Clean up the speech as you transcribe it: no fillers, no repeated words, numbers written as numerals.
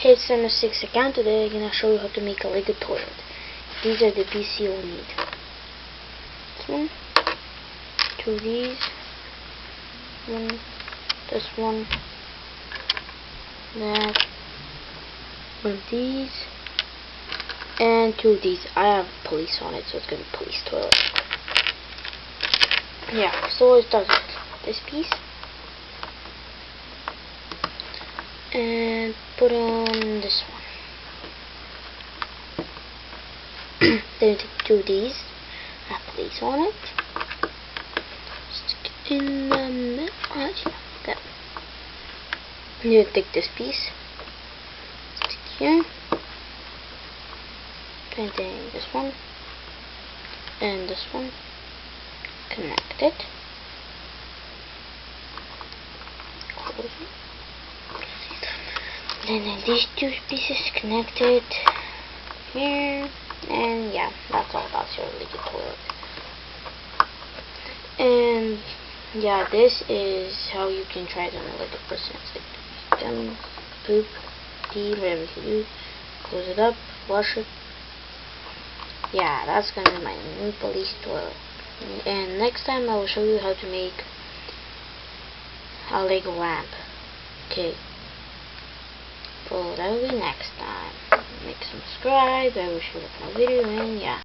Hey, it's Center 6 account. Today I'm gonna show you how to make a Lego toilet. These are the pieces you'll need. This one, two of these, this one, that, one of these, and two of these. I have police on it, so it's gonna be police toilet. Yeah, so it starts with this piece. And put on this one. Then take two of these, have these on it. Stick it in the middle. That. You take this piece, stick here, and then this one, and this one. Connect it. Close it. And then these two pieces connected here, and yeah, that's all. That's your Lego toilet. And yeah, this is how you can try it on a Lego person. It's like poop, pee, whatever you do. Close it up, wash it. Yeah, that's gonna be my new police toilet. And next time I will show you how to make a Lego lamp. Okay. So that will be next time. Make subscribe. I wish you like my video, and yeah.